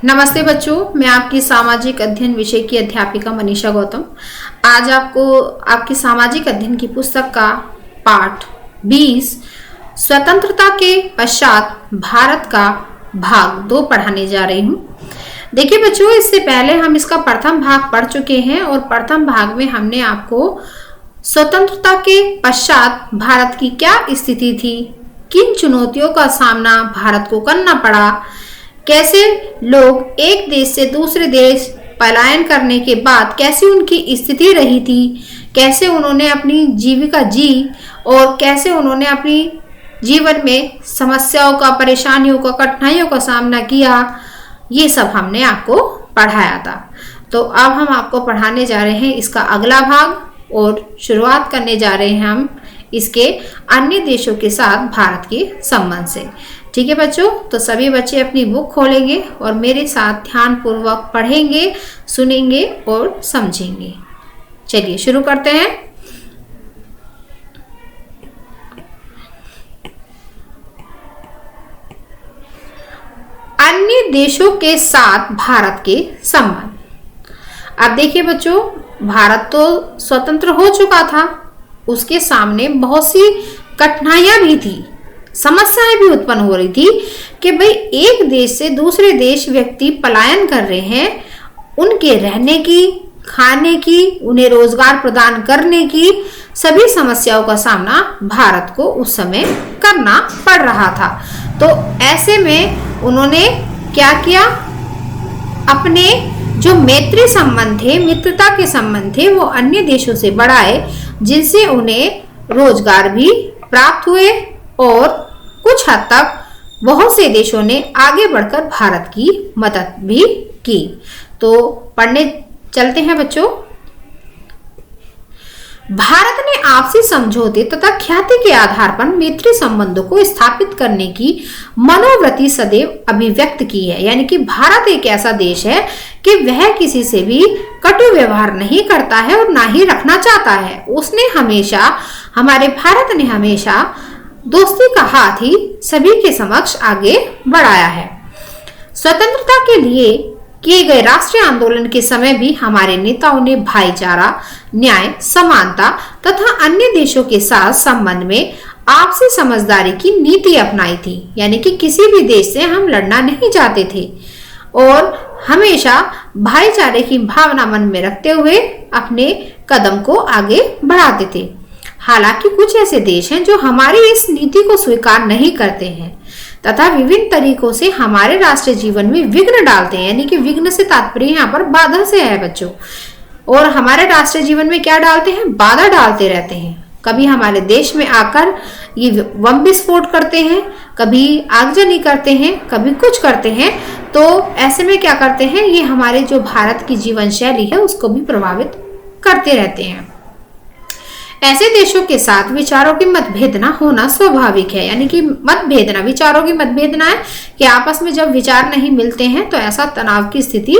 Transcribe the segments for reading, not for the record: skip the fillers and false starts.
नमस्ते बच्चों, मैं आपकी सामाजिक अध्ययन विषय की अध्यापिका मनीषा गौतम। आज आपको आपकी सामाजिक अध्ययन की पुस्तक का पाठ 20 स्वतंत्रता के पश्चात भारत का भाग 2 पढ़ाने जा रही हूँ। देखिए बच्चों, इससे पहले हम इसका प्रथम भाग पढ़ चुके हैं और प्रथम भाग में हमने आपको स्वतंत्रता के पश्चात भारत की क्या स्थिति थी, किन चुनौतियों का सामना भारत को करना पड़ा, कैसे लोग एक देश से दूसरे देश पलायन करने के बाद कैसी उनकी स्थिति रही थी, कैसे उन्होंने अपनी जीविका जी और कैसे उन्होंने अपनी जीवन में समस्याओं का, परेशानियों का, कठिनाइयों का सामना किया, ये सब हमने आपको पढ़ाया था। तो अब हम आपको पढ़ाने जा रहे हैं इसका अगला भाग और शुरुआत करने जा रहे हैं हम इसके अन्य देशों के साथ भारत के संबंध से। ठीक है बच्चों, तो सभी बच्चे अपनी बुक खोलेंगे और मेरे साथ ध्यान पूर्वक पढ़ेंगे, सुनेंगे और समझेंगे। चलिए शुरू करते हैं। अन्य देशों के साथ भारत के संबंध। अब देखिए बच्चों, भारत तो स्वतंत्र हो चुका था, उसके सामने बहुत सी कठिनाइयां भी थी, समस्याएं भी उत्पन्न हो रही थी कि भाई एक देश से दूसरे देश व्यक्ति पलायन कर रहे हैं, उनके रहने की, खाने की, उन्हें रोजगार प्रदान करने की सभी समस्याओं का सामना भारत को उस समय करना पड़ रहा था। तो ऐसे में उन्होंने क्या किया, अपने जो मैत्री संबंध थे, मित्रता के संबंध थे, वो अन्य देशों से बढ़ाए, जिनसे उन्हें रोजगार भी प्राप्त हुए और कुछ हद तक बहुत से देशों ने आगे बढ़कर भारत की मदद भी की। तो पढ़ने चलते हैं बच्चों। भारत ने आपसी समझौते तथा ख्याति के आधार पर मैत्री संबंधों को स्थापित करने की मनोवृत्ति सदैव अभिव्यक्त की है। यानी कि भारत एक ऐसा देश है कि वह किसी से भी कटु व्यवहार नहीं करता है और ना ही रखना चाहता है। उसने हमेशा, हमारे भारत ने हमेशा दोस्ती का हाथ ही सभी के समक्ष आगे बढ़ाया है। स्वतंत्रता के लिए किए गए राष्ट्रीय आंदोलन के समय भी हमारे नेताओं ने भाईचारा, न्याय, समानता तथा अन्य देशों के साथ संबंध में आपसी समझदारी की नीति अपनाई थी। यानी कि किसी भी देश से हम लड़ना नहीं चाहते थे और हमेशा भाईचारे की भावना मन में रखते हुए अपने कदम को आगे बढ़ाते थे। हालांकि कुछ ऐसे देश हैं जो हमारी इस नीति को स्वीकार नहीं करते हैं तथा विभिन्न तरीकों से हमारे राष्ट्रीय जीवन में विघ्न डालते हैं। यानी कि विघ्न से तात्पर्य यहाँ पर बाधा से है बच्चों। और हमारे राष्ट्रीय जीवन में क्या डालते हैं, बाधा डालते रहते हैं। कभी हमारे देश में आकर ये बम विस्फोट करते हैं, कभी आगजनी करते हैं, कभी कुछ करते हैं। तो ऐसे में क्या करते हैं, ये हमारे जो भारत की जीवन शैली है उसको भी प्रभावित करते रहते हैं। ऐसे देशों के साथ विचारों की मतभेदना होना स्वाभाविक है। यानी कि मतभेदना, विचारों की मतभेदना है कि आपस में जब विचार नहीं मिलते हैं तो ऐसा तनाव की स्थिति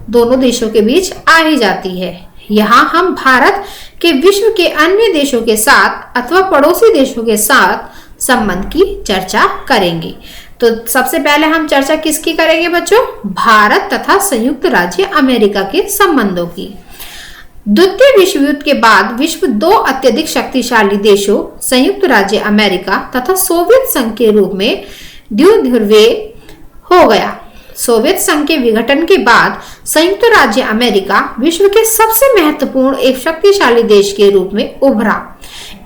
दोनों देशों के बीच आ ही जाती है। यहाँ हम भारत के विश्व के अन्य देशों के साथ अथवा पड़ोसी देशों के साथ संबंध की चर्चा करेंगे। तो सबसे पहले हम चर्चा किसकी करेंगे बच्चों, भारत तथा संयुक्त राज्य अमेरिका के संबंधों की। द्वितीय विश्व युद्ध के बाद विश्व 2 अत्यधिक शक्तिशाली देशों संयुक्त राज्य अमेरिका तथा सोवियत संघ के रूप में द्विध्रुवीय हो गया। सोवियत संघ के विघटन के बाद संयुक्त राज्य अमेरिका विश्व के सबसे महत्वपूर्ण एक शक्तिशाली देश के रूप में उभरा।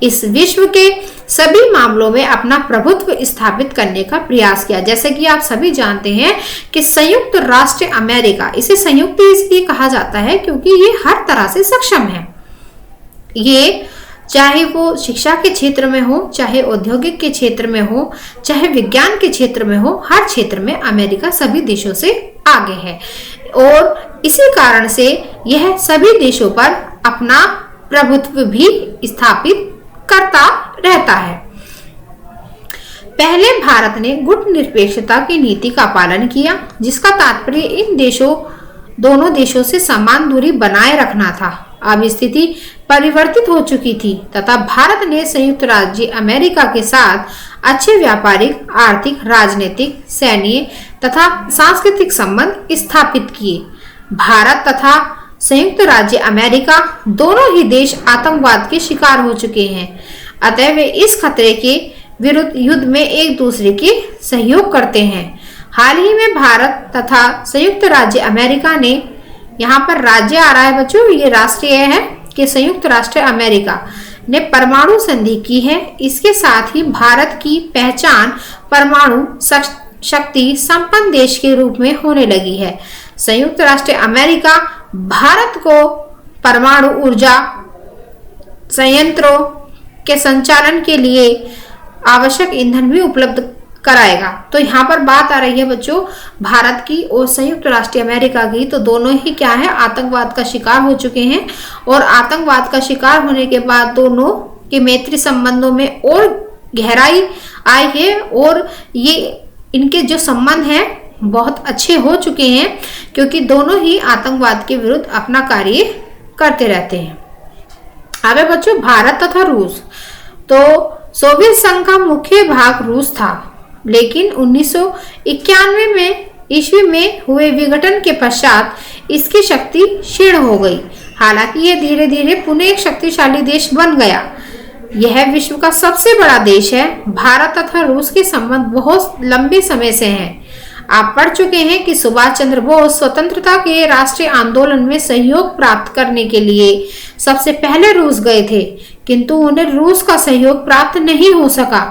इस विश्व के सभी मामलों में अपना प्रभुत्व स्थापित करने का प्रयास किया। जैसे कि आप सभी जानते हैं कि संयुक्त राष्ट्र अमेरिका, इसे संयुक्त इसलिए कहा जाता है क्योंकि ये हर तरह से सक्षम है। ये चाहे वो शिक्षा के क्षेत्र में हो, चाहे औद्योगिक के क्षेत्र में हो, चाहे विज्ञान के क्षेत्र में हो, हर क्षेत्र में अमेरिका सभी देशों से आगे है और इसी कारण से यह सभी देशों पर अपना प्रभुत्व भी स्थापित करता रहता है। पहले भारत ने गुट निरपेक्षता की नीति का पालन किया, जिसका तात्पर्य इन दोनों देशों से समान दूरी बनाए रखना था। अब स्थिति परिवर्तित हो चुकी थी तथा भारत ने संयुक्त राज्य अमेरिका के साथ अच्छे व्यापारिक, आर्थिक, राजनीतिक, सैन्य तथा सांस्कृतिक संबंध स्थापित किए। भारत तथा संयुक्त राज्य अमेरिका दोनों ही देश आतंकवाद के शिकार हो चुके हैं, अतः वे इस खतरे के विरुद्ध युद्ध में एक दूसरे के सहयोग करते हैं। हाल ही में भारत तथा संयुक्त राज्य अमेरिका ने, यहाँ पर राज्य आ रहा है बच्चों, ये राष्ट्रीय है कि संयुक्त राष्ट्र अमेरिका ने परमाणु संधि की है। इसके साथ ही भारत की पहचान परमाणु शक्ति संपन्न देश के रूप में होने लगी है। संयुक्त राष्ट्र अमेरिका भारत को परमाणु ऊर्जा संयंत्रों के संचालन के लिए आवश्यक ईंधन भी उपलब्ध कराएगा। तो यहाँ पर बात आ रही है बच्चों भारत की और संयुक्त राष्ट्र अमेरिका की, तो दोनों ही क्या है, आतंकवाद का शिकार हो चुके हैं और आतंकवाद का शिकार होने के बाद दोनों के मैत्री संबंधों में और गहराई आई है और ये इनके जो संबंध हैं बहुत अच्छे हो चुके हैं, क्योंकि दोनों ही आतंकवाद के विरुद्ध अपना कार्य करते रहते हैं। अब बच्चों भारत तथा रूस, तो सोवियत संघ का मुख्य भाग रूस था, लेकिन 1991 में ईस्वी में हुए विघटन के पश्चात इसकी शक्ति क्षीण हो गई। हालांकि यह धीरे धीरे पुनः एक शक्तिशाली देश बन गया। यह विश्व का सबसे बड़ा देश है। भारत तथा रूस के संबंध बहुत लंबे समय से हैं। आप पढ़ चुके हैं कि सुभाष चंद्र बोस स्वतंत्रता के राष्ट्रीय आंदोलन में सहयोग प्राप्त करने के लिए सबसे पहले रूस गए थे, किंतु उन्हें रूस का सहयोग प्राप्त नहीं हो सका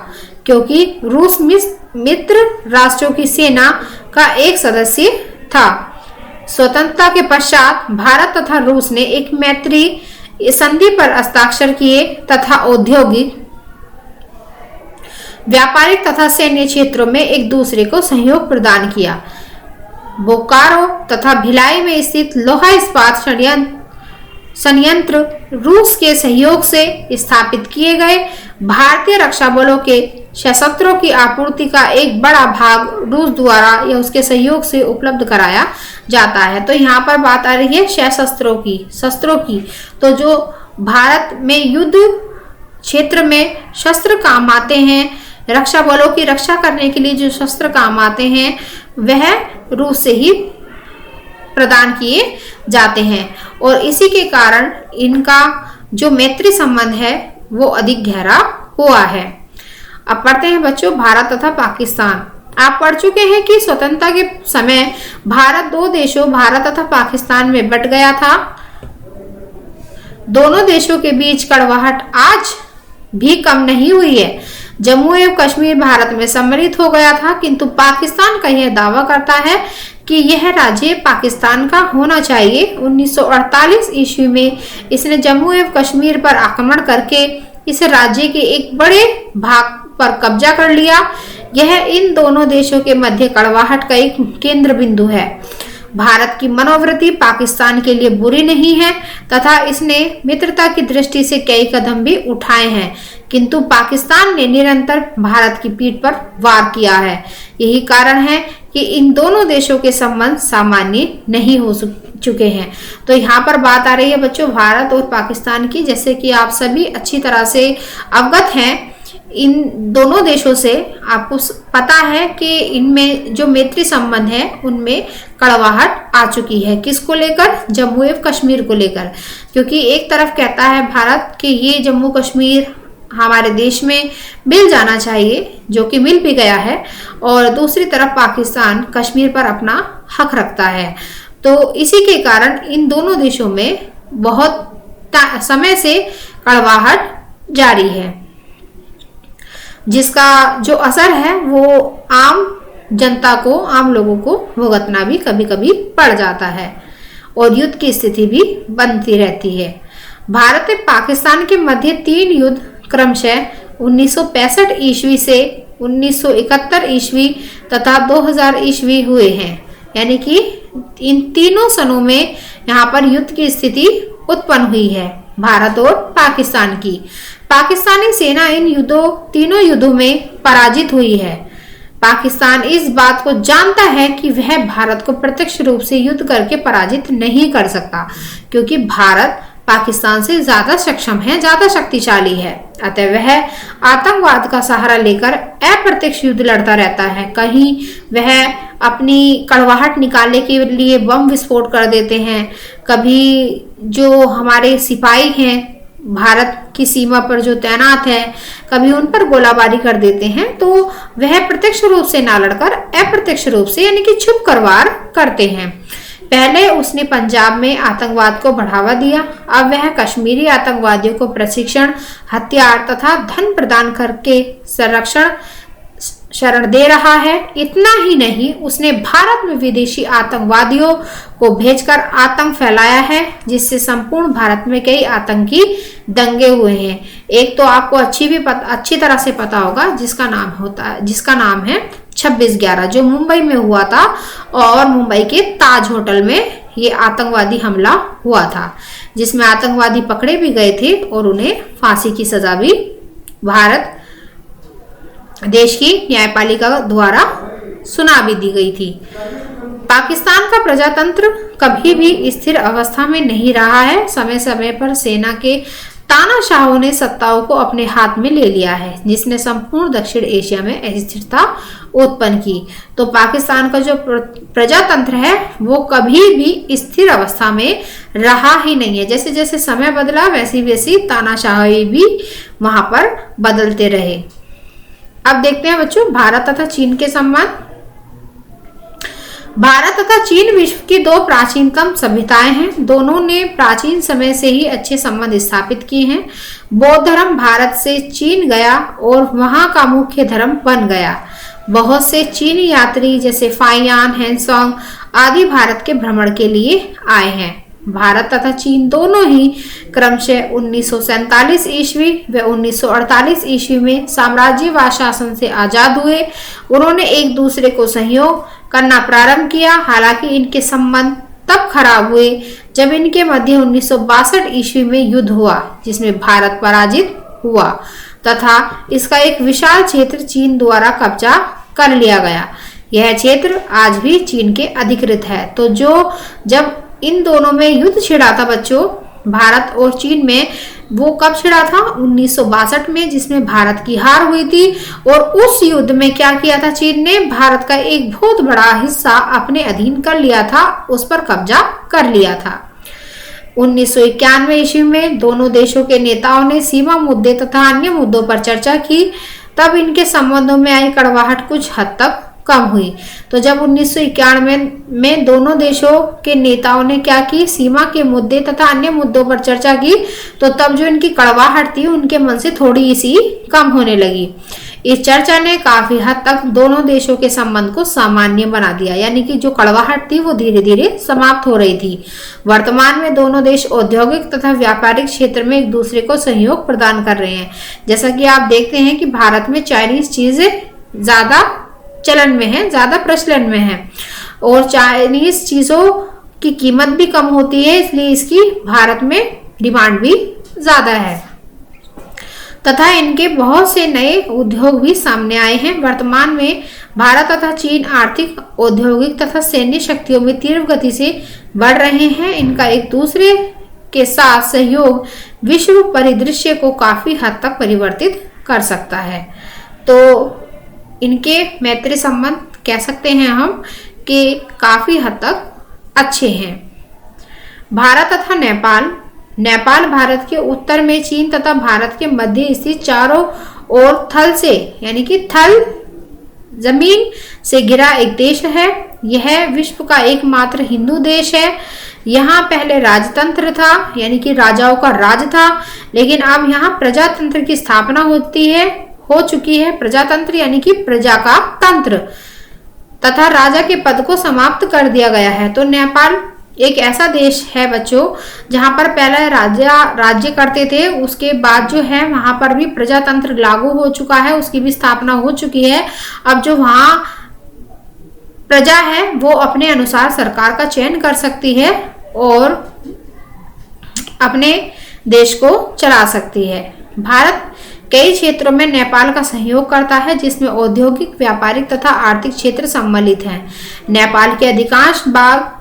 क्योंकि रूस मित्र राष्ट्रों की सेना का एक सदस्य था। स्वतंत्रता के पश्चात भारत तथा रूस ने एक मैत्री संधि पर हस्ताक्षर किए तथा औद्योगिक, व्यापारिक तथा सैन्य क्षेत्रों में एक दूसरे को सहयोग प्रदान किया। बोकारो तथा भिलाई में स्थित लोहा इस्पात संयंत्र रूस के सहयोग से स्थापित किए गए। भारतीय रक्षा बलों के शस्त्रों की आपूर्ति का एक बड़ा भाग रूस द्वारा या उसके सहयोग से उपलब्ध कराया जाता है। तो यहाँ पर बात आ रही है शस्त्रों की। तो जो भारत में युद्ध क्षेत्र में शस्त्र काम आते हैं, रक्षा बलों की रक्षा करने के लिए जो शस्त्र काम आते हैं, वह रूस से ही प्रदान किए जाते हैं और इसी के कारण इनका जो मैत्री संबंध है वो अधिक गहरा हुआ है। अब पढ़ते हैं बच्चों भारत तथा पाकिस्तान। आप पढ़ चुके हैं कि स्वतंत्रता के समय भारत दो देशों भारत तथा पाकिस्तान में बंट गया था। दोनों देशों के बीच कड़वाहट आज भी कम नहीं हुई है। जम्मू एवं कश्मीर भारत में सम्मिलित हो गया था, किंतु पाकिस्तान का यह दावा करता है कि यह राज्य पाकिस्तान का होना चाहिए। 1948 ईस्वी में इसने जम्मू एवं कश्मीर पर आक्रमण करके इस राज्य के एक बड़े भाग पर कब्जा कर लिया। यह इन दोनों देशों के मध्य कड़वाहट का एक केंद्र बिंदु है। भारत की मनोवृत्ति पाकिस्तान के लिए बुरी नहीं है तथा इसने मित्रता की दृष्टि से कई कदम भी उठाए हैं, किंतु पाकिस्तान ने निरंतर भारत की पीठ पर वार किया है। यही कारण है कि इन दोनों देशों के संबंध सामान्य नहीं हो चुके हैं। तो यहाँ पर बात आ रही है बच्चों भारत और पाकिस्तान की। जैसे कि आप सभी अच्छी तरह से अवगत हैं इन दोनों देशों से, आपको पता है कि इनमें जो मैत्री संबंध है उनमें कड़वाहट आ चुकी है। किसको लेकर? जम्मू एवं कश्मीर को लेकर, क्योंकि एक तरफ कहता है भारत कि ये जम्मू कश्मीर हमारे देश में मिल जाना चाहिए, जो कि मिल भी गया है, और दूसरी तरफ पाकिस्तान कश्मीर पर अपना हक रखता है। तो इसी के कारण इन दोनों देशों में बहुत समय से कड़वाहट जारी है, जिसका जो असर है वो आम जनता को, आम लोगों को भुगतना भी कभी कभी पड़ जाता है और युद्ध की स्थिति भी बनती रहती है। भारत और पाकिस्तान के मध्य 3 युद्ध क्रमशः 1965 ईस्वी से 1971 ईस्वी तथा 2000 ईस्वी हुए हैं। यानी कि इन तीनों सनों में यहाँ पर युद्ध की स्थिति उत्पन्न हुई है भारत और पाकिस्तान की। पाकिस्तानी सेना इन तीनों युद्धों में पराजित हुई है। पाकिस्तान इस बात को जानता है कि वह भारत को प्रत्यक्ष रूप से युद्ध करके पराजित नहीं कर सकता, क्योंकि भारत पाकिस्तान से ज्यादा सक्षम है, ज्यादा शक्तिशाली है। अतः वह आतंकवाद का सहारा लेकर अप्रत्यक्ष युद्ध लड़ता रहता है। कहीं वह अपनी कड़वाहट निकालने के लिए बम विस्फोट कर देते हैं, कभी जो हमारे सिपाही हैं भारत की सीमा पर जो तैनात है, कभी उन पर गोलाबारी कर देते हैं। तो वह प्रत्यक्ष रूप से ना लड़कर अप्रत्यक्ष रूप से यानी कि छुप कर वार करते हैं। पहले उसने पंजाब में आतंकवाद को बढ़ावा दिया, अब वह कश्मीरी आतंकवादियों को प्रशिक्षण, हथियार तथा धन प्रदान करके शरण दे रहा है। इतना ही नहीं, उसने भारत में विदेशी आतंकवादियों को भेजकर आतंक फैलाया है, जिससे संपूर्ण भारत में कई आतंकी दंगे हुए हैं। एक तो आपको अच्छी तरह से पता होगा, जिसका नाम है 26/11, जो मुंबई में हुआ था और मुंबई के ताज होटल में ये आतंकवादी हमला हुआ था, जिसमें आतंकवादी पकड़े भी गए थे और उन्हें फांसी की सजा भी भारत देश की न्यायपालिका द्वारा सुना भी दी गई थी। पाकिस्तान का प्रजातंत्र कभी भी स्थिर अवस्था में नहीं रहा है। समय समय पर सेना के तानाशाहों ने सत्ताओं को अपने हाथ में ले लिया है, जिसने संपूर्ण दक्षिण एशिया में अस्थिरता उत्पन्न की। तो पाकिस्तान का जो प्रजातंत्र है वो कभी भी स्थिर अवस्था में रहा ही नहीं है। जैसे जैसे समय बदला वैसी वैसी तानाशाही भी वहां पर बदलते रहे। अब देखते हैं बच्चों भारत तथा चीन के संबंध। भारत तथा चीन विश्व की दो प्राचीनतम सभ्यताएं हैं। दोनों ने प्राचीन समय से ही अच्छे संबंध स्थापित किए हैं। बौद्ध धर्म भारत से चीन गया और वहां का मुख्य धर्म बन गया। बहुत से चीनी यात्री जैसे फाइयान, हैंसोंग आदि भारत के भ्रमण के लिए आए हैं। भारत तथा चीन दोनों ही क्रमशः 1947 ईस्वी व 1948 ईस्वी में साम्राज्यवाद शासन से आजाद हुए। उन्होंने एक दूसरे को सहयोग करना प्रारंभ किया। हालांकि इनके संबंध तब खराब हुए जब इनके मध्य 1962 ईस्वी में युद्ध हुआ, जिसमें भारत पराजित हुआ तथा इसका एक विशाल क्षेत्र चीन द्वारा कब्जा कर लिया गया। यह क्षेत्र आज भी चीन के अधिकृत है। तो जब इन दोनों में युद्ध छिड़ा था बच्चों, भारत और चीन में, वो कब छिड़ा था? 1962 में, जिसमें भारत की हार हुई थी। और उस युद्ध में क्या किया था चीन ने? भारत का एक बहुत बड़ा हिस्सा अपने अधीन कर लिया था, उस पर कब्जा कर लिया था। 1991 ईस्वी में दोनों देशों के नेताओं ने सीमा मुद्दे तथा अन्य मुद्दों पर चर्चा की। तब इनके संबंधों में आई कड़वाहट कुछ हद तक कम हुई। तो जब 1991 में दोनों देशों के नेताओं ने क्या की? सीमा के मुद्दे तथा अन्य मुद्दों पर चर्चा की, तो तब जो इनकी कड़वाहट थी उनके मन से थोड़ी सी कम होने लगी। इस चर्चा ने काफी हद तक दोनों देशों के संबंध को सामान्य बना दिया, यानी कि जो कड़वाहट थी वो धीरे धीरे समाप्त हो रही थी। वर्तमान में दोनों देश औद्योगिक तथा व्यापारिक क्षेत्र में एक दूसरे को सहयोग प्रदान कर रहे हैं। जैसा कि आप देखते हैं कि भारत में चाइनीज चीजें ज्यादा चलन में है, ज्यादा प्रचलन में है, और चाइनीज चीजों की कीमत भी कम होती है, इसलिए इसकी भारत में डिमांड भी ज्यादा है तथा इनके बहुत से नए उद्योग भी सामने आए हैं। वर्तमान में भारत तथा चीन आर्थिक, औद्योगिक तथा सैन्य शक्तियों में तीव्र गति से बढ़ रहे हैं। इनका एक दूसरे के साथ सहयोग विश्व परिदृश्य को काफी हद तक परिवर्तित कर सकता है। तो इनके मैत्री संबंध कह सकते हैं हम कि काफी हद तक अच्छे हैं। भारत तथा नेपाल भारत के उत्तर में, चीन तथा भारत के मध्य स्थित चारों ओर थल से, यानी कि थल जमीन से घिरा एक देश है। यह विश्व का एकमात्र हिंदू देश है। यहाँ पहले राजतंत्र था, यानी कि राजाओं का राज था, लेकिन अब यहाँ प्रजातंत्र की स्थापना हो चुकी है। प्रजातंत्र यानी कि प्रजा का तंत्र, तथा राजा के पद को समाप्त कर दिया गया है। तो नेपाल एक ऐसा देश है बच्चों जहां पर पहले राज्य करते थे, उसके बाद जो है वहां पर भी प्रजातंत्र लागू हो चुका है, उसकी भी स्थापना हो चुकी है। अब जो वहां प्रजा है वो अपने अनुसार सरकार का चयन कर सकती है और अपने देश को चला सकती है। भारत कई क्षेत्रों में नेपाल का सहयोग करता है, जिसमें औद्योगिक, व्यापारिक तथा आर्थिक क्षेत्र सम्मिलित हैं। नेपाल के अधिकांश भाग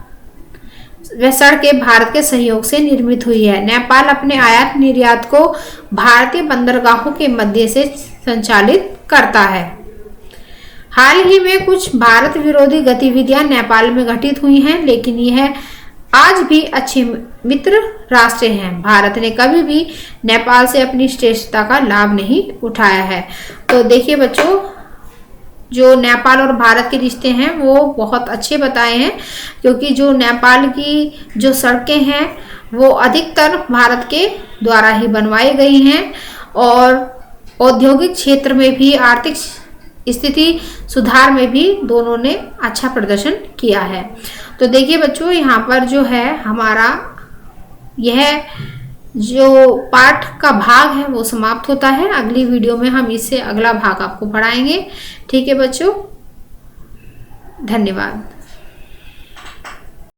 वह सड़कें भारत के सहयोग से निर्मित हुई है। नेपाल अपने आयात निर्यात को भारतीय बंदरगाहों के मध्य से संचालित करता है। हाल ही में कुछ भारत विरोधी गतिविधियां नेपाल में घटित हुई हैं, लेकिन यह आज भी अच्छे मित्र राष्ट्र हैं। भारत ने कभी भी नेपाल से अपनी श्रेष्ठता का लाभ नहीं उठाया है। तो देखिए बच्चों, जो नेपाल और भारत के रिश्ते हैं वो बहुत अच्छे बताए हैं, क्योंकि जो नेपाल की जो सड़कें हैं वो अधिकतर भारत के द्वारा ही बनवाई गई हैं और औद्योगिक क्षेत्र में भी, आर्थिक स्थिति सुधार में भी दोनों ने अच्छा प्रदर्शन किया है। तो देखिए बच्चों, यहाँ पर जो है हमारा यह जो पाठ का भाग है वो समाप्त होता है। अगली वीडियो में हम इससे अगला भाग आपको पढ़ाएंगे। ठीक है बच्चों, धन्यवाद।